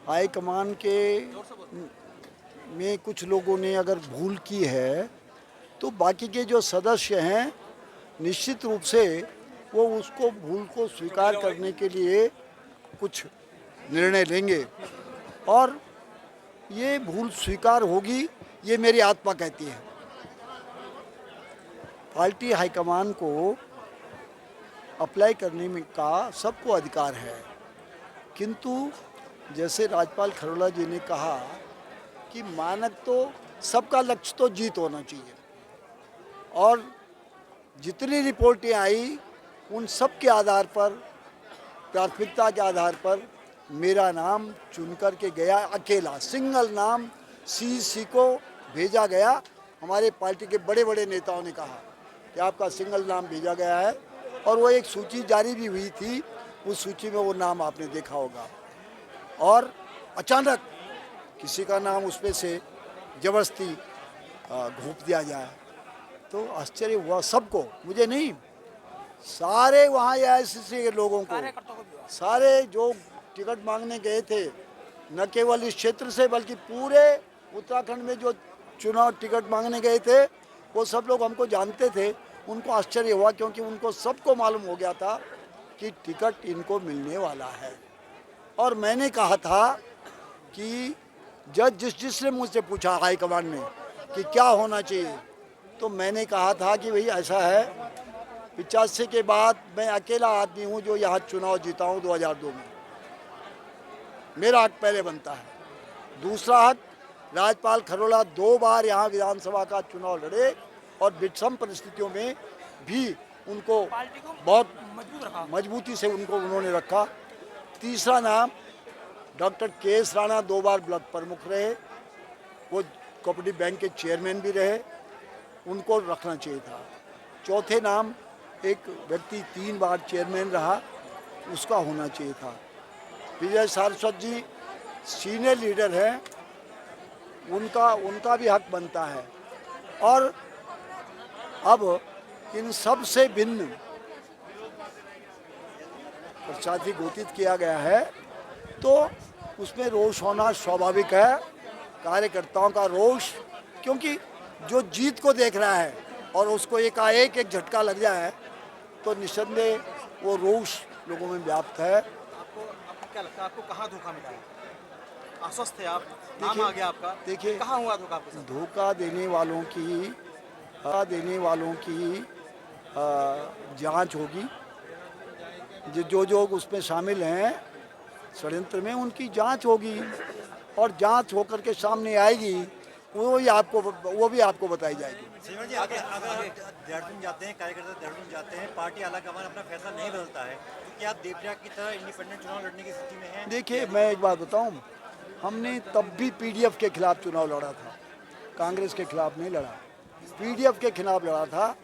High command के में कुछ लोगों ने अगर भूल की है तो बाकी के जो सदस्य हैं निश्चित रूप से वो उसको भूल को स्वीकार करने के लिए कुछ निर्णय लेंगे और ये भूल स्वीकार होगी, ये मेरी आत्मा कहती है। पार्टी हाईकमान को अप्लाई करने में का सबको अधिकार है, किंतु जैसे राज्यपाल खरोला जी ने कहा कि मानक तो सबका लक्ष्य तो जीत होना चाहिए और जितनी रिपोर्टें आई उन सब के आधार पर, प्राथमिकता के आधार पर मेरा नाम चुन कर के गया, अकेला सिंगल नाम सीसी को भेजा गया। हमारे पार्टी के बड़े बड़े नेताओं ने कहा कि आपका सिंगल नाम भेजा गया है और वो एक सूची जारी भी हुई थी, उस सूची में वो नाम आपने देखा होगा। और अचानक किसी का नाम उसमें से जबरदस्ती घोंप दिया जाए तो आश्चर्य हुआ सबको, मुझे नहीं, सारे वहाँ एआईसीसी के लोगों को, सारे जो टिकट मांगने गए थे, न केवल इस क्षेत्र से बल्कि पूरे उत्तराखंड में जो चुनाव टिकट मांगने गए थे वो सब लोग हमको जानते थे। उनको आश्चर्य हुआ क्योंकि उनको सबको मालूम हो गया था कि टिकट इनको मिलने वाला है। और मैंने कहा था कि जिसने मुझसे पूछा हाईकमान ने कि क्या होना चाहिए, तो मैंने कहा था कि भाई ऐसा है, 85 के बाद मैं अकेला आदमी हूँ जो यहाँ चुनाव जीता हूँ 2002 में, मेरा हक पहले बनता है। दूसरा हक, राज्यपाल खरोला 2 बार यहाँ विधानसभा का चुनाव लड़े और विषम परिस्थितियों में भी उनको बहुत मजबूती से उनको उन्होंने रखा। तीसरा नाम, डॉक्टर के.एस. राणा 2 बार ब्लॉक प्रमुख रहे, वो कोऑपरेटिव बैंक के चेयरमैन भी रहे, उनको रखना चाहिए था। चौथे नाम, एक व्यक्ति 3 बार चेयरमैन रहा, उसका होना चाहिए था। विजय सारस्वत जी सीनियर लीडर हैं, उनका भी हक बनता है। और अब इन सब से भिन्न प्रसादी घोषित किया गया है तो उसमें रोष होना स्वाभाविक है, कार्यकर्ताओं का रोष, क्योंकि जो जीत को देख रहा है और उसको एकाएक एक झटका लग जाए तो निस्संदेह वो रोष लोगों में व्याप्त है। आपको क्या लगता है, आपको कहाँ धोखा मिला है? आश्वस्त थे आप, नाम आ गया आपका, देखिए कहाँ हुआ धोखा आपके साथ? धोखा देने वालों की जांच होगी। जो लोग उसमें शामिल हैं षड्यंत्र में, उनकी जांच होगी और जांच होकर के सामने आएगी, वो भी आपको बताई जाएगी। श्रीमन जी, अगर देहरादून जाते हैं, कार्यकर्ता देहरादून जाते हैं, पार्टी आलाकमान अपना फैसला नहीं बदलता है, तो क्या आप देवप्रयाग की तरह इंडिपेंडेंट चुनाव लड़ने की स्थिति में हैं? देखिए, मैं एक बात बताऊं, हमने तब भी पीडीएफ के खिलाफ चुनाव लड़ा था, कांग्रेस के खिलाफ नहीं लड़ा, पीडीएफ के खिलाफ लड़ा था।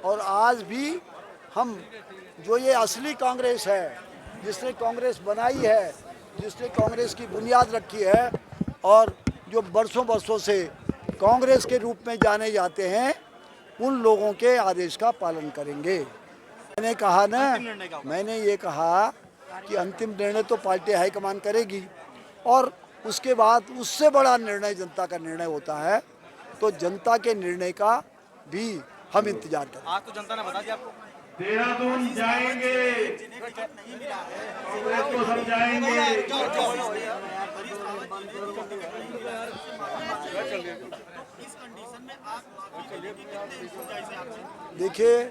और आज भी हम, जो ये असली कांग्रेस है, जिसने कांग्रेस बनाई है, जिसने कांग्रेस की बुनियाद रखी है और जो बरसों से कांग्रेस के रूप में जाने जाते हैं, उन लोगों के आदेश का पालन करेंगे। मैंने कहा ना, मैंने ये कहा कि अंतिम निर्णय तो पार्टी हाईकमान करेगी और उसके बाद उससे बड़ा निर्णय जनता का निर्णय होता है, तो जनता के निर्णय का भी हम इंतजार करें। आज तो जनता ने बता दिया आपको, देहरादून जाएंगे, कांग्रेस को समझाएंगे। देखिए,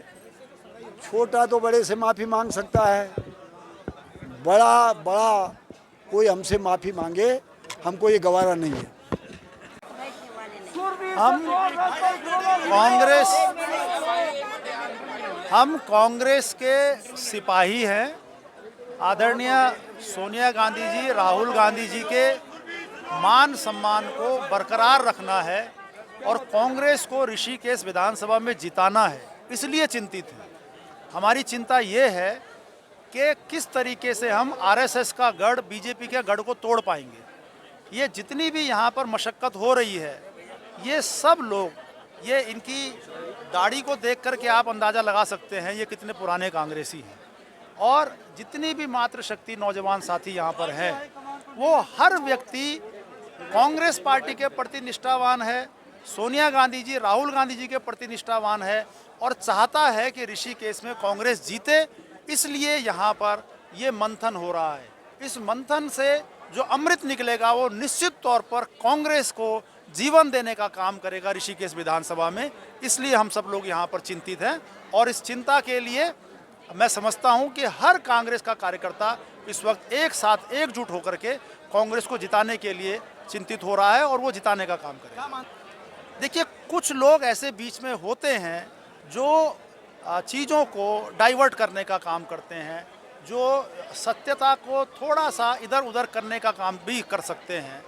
छोटा तो बड़े से माफ़ी मांग सकता है, बड़ा कोई हमसे माफ़ी मांगे, हमको ये गवारा नहीं है। हम कांग्रेस के सिपाही हैं। आदरणीय सोनिया गांधी जी, राहुल गांधी जी के मान सम्मान को बरकरार रखना है और कांग्रेस को ऋषिकेश विधानसभा में जिताना है, इसलिए चिंतित हैं। हमारी चिंता ये है कि किस तरीके से हम आरएसएस का गढ़, बीजेपी के गढ़ को तोड़ पाएंगे। ये जितनी भी यहाँ पर मशक्क़त हो रही है, ये सब लोग, ये इनकी दाढ़ी को देख कर के आप अंदाज़ा लगा सकते हैं ये कितने पुराने कांग्रेसी हैं। और जितनी भी मातृशक्ति नौजवान साथी यहाँ पर हैं, वो हर व्यक्ति कांग्रेस पार्टी के प्रति निष्ठावान है, सोनिया गांधी जी, राहुल गांधी जी के प्रति निष्ठावान है और चाहता है कि ऋषिकेश में कांग्रेस जीते। इसलिए यहाँ पर ये मंथन हो रहा है। इस मंथन से जो अमृत निकलेगा वो निश्चित तौर पर कांग्रेस को जीवन देने का काम करेगा ऋषिकेश विधानसभा में। इसलिए हम सब लोग यहाँ पर चिंतित हैं और इस चिंता के लिए मैं समझता हूँ कि हर कांग्रेस का कार्यकर्ता इस वक्त एक साथ एकजुट होकर के कांग्रेस को जिताने के लिए चिंतित हो रहा है और वो जिताने का काम करेगा। देखिए, कुछ लोग ऐसे बीच में होते हैं जो चीज़ों को डाइवर्ट करने का काम करते हैं, जो सत्यता को थोड़ा सा इधर उधर करने का काम भी कर सकते हैं।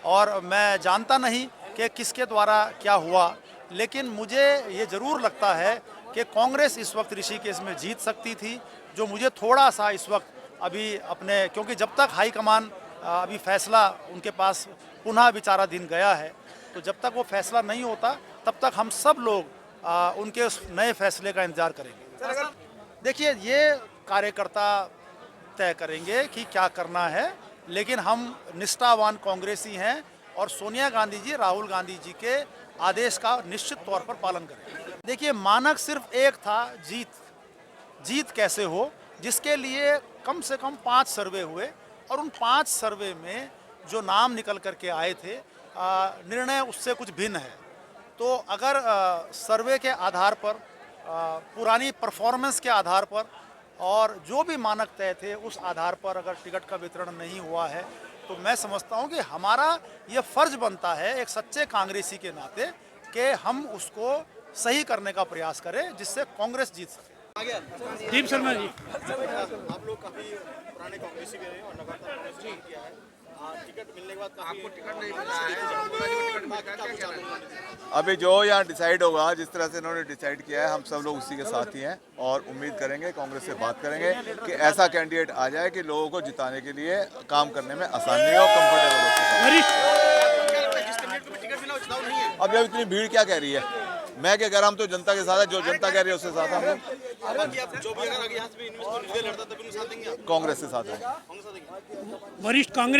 और मैं जानता नहीं कि किसके द्वारा क्या हुआ, लेकिन मुझे ये ज़रूर लगता है कि कांग्रेस इस वक्त ऋषिकेश में जीत सकती थी। जो मुझे थोड़ा सा इस वक्त अभी अपने, क्योंकि जब तक हाईकमान अभी फैसला उनके पास पुनः विचाराधीन गया है, तो जब तक वो फैसला नहीं होता तब तक हम सब लोग उनके उस नए फैसले का इंतजार करेंगे। देखिए, ये कार्यकर्ता तय करेंगे कि क्या करना है, लेकिन हम निष्ठावान कांग्रेसी हैं और सोनिया गांधी जी, राहुल गांधी जी के आदेश का निश्चित तौर पर पालन करेंगे। देखिए, मानक सिर्फ एक था, जीत कैसे हो, जिसके लिए कम से कम 5 सर्वे हुए और उन 5 सर्वे में जो नाम निकल करके आए थे, निर्णय उससे कुछ भिन्न है। तो अगर सर्वे के आधार पर, पुरानी परफॉर्मेंस के आधार पर और जो भी मानक तय थे उस आधार पर अगर टिकट का वितरण नहीं हुआ है, तो मैं समझता हूं कि हमारा ये फर्ज बनता है एक सच्चे कांग्रेसी के नाते कि हम उसको सही करने का प्रयास करें जिससे कांग्रेस जीत सके। दीप शर्मा जी, आप लोग काफी पुराने कांग्रेसी भी रहे और लगातार कांग्रेस ने किया है। टिकट मिलने के बाद आपको टिकट नहीं मिला है, अभी जो यहाँ डिसाइड होगा, जिस तरह से इन्होंने डिसाइड किया है, हम सब लोग उसी के साथ ही हैं और उम्मीद करेंगे, कांग्रेस से बात करेंगे कि ऐसा कैंडिडेट आ जाए कि लोगों को जिताने के लिए काम करने में आसानी हो, कंफर्टेबल हो। जिस कैंडिडेट को भी टिकट मिला वो चुनाव नहीं है। अब इतनी भीड़ क्या कह रही है, मैं क्या कह रहा हूँ, तो जनता के साथ है, जो जनता कह रही है उसके साथ हम लोग। बाकी आप जो भी अगर आगे यहाँ से भी निर्दलीय लड़ता तब उनके साथ देंगे आप? कांग्रेस के साथ है। कांग्रेस साथ देंगे। वरिष्ठ कांग्रेस